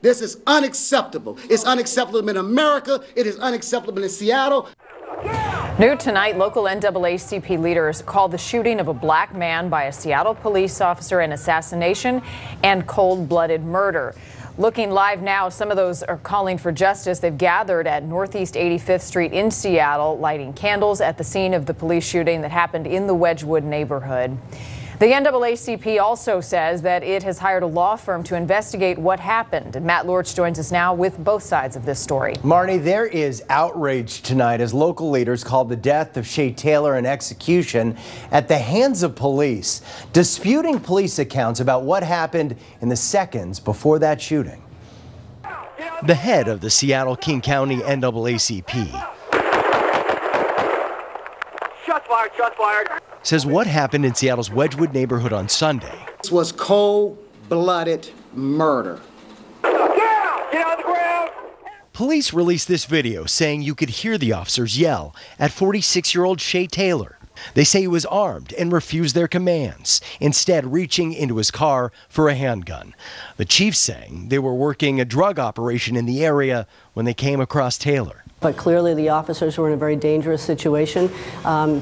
This is unacceptable. It's unacceptable in America. It is unacceptable in Seattle. New tonight, local NAACP leaders call the shooting of a black man by a Seattle police officer an assassination and cold-blooded murder. Looking live now, some of those are calling for justice. They've gathered at Northeast 85th Street in Seattle, lighting candles at the scene of the police shooting that happened in the Wedgwood neighborhood. The NAACP also says that it has hired a law firm to investigate what happened. And Matt Lorch joins us now with both sides of this story. Marnie, there is outrage tonight as local leaders called the death of Shay Taylor an execution at the hands of police, disputing police accounts about what happened in the seconds before that shooting. The head of the Seattle King County NAACP Shots fired. says what happened in Seattle's Wedgwood neighborhood on Sunday. This was cold-blooded murder. Get on the ground! Police released this video saying you could hear the officers yell at 46-year-old Shay Taylor. They say he was armed and refused their commands, instead reaching into his car for a handgun. The chief saying they were working a drug operation in the area when they came across Taylor. But clearly the officers were in a very dangerous situation,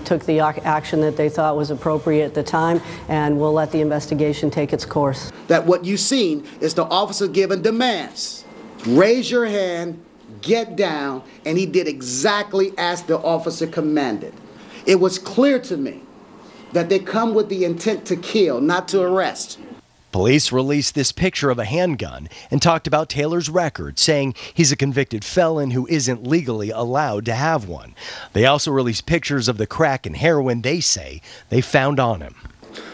took the action that they thought was appropriate at the time, and we'll let the investigation take its course. That what you've seen is the officer giving demands. Raise your hand, get down, and he did exactly as the officer commanded. It was clear to me that they come with the intent to kill, not to arrest. Police released this picture of a handgun and talked about Taylor's record, saying he's a convicted felon who isn't legally allowed to have one. They also released pictures of the crack and heroin they say they found on him.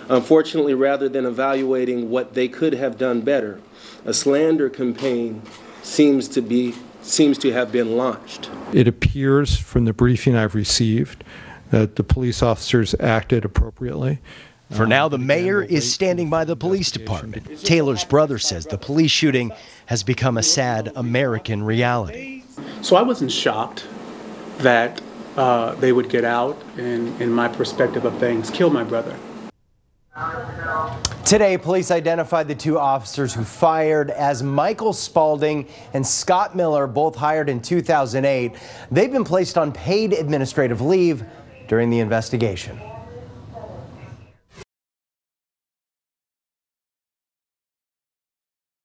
Unfortunately, rather than evaluating what they could have done better, a slander campaign seems to have been launched. It appears from the briefing I've received that the police officers acted appropriately. For now, the mayor is standing by the police department. Taylor's brother says the police shooting has become a sad American reality. So I wasn't shocked that they would get out and, in my perspective of things, kill my brother. Today, police identified the two officers who fired as Michael Spalding and Scott Miller, both hired in 2008. They've been placed on paid administrative leave during the investigation.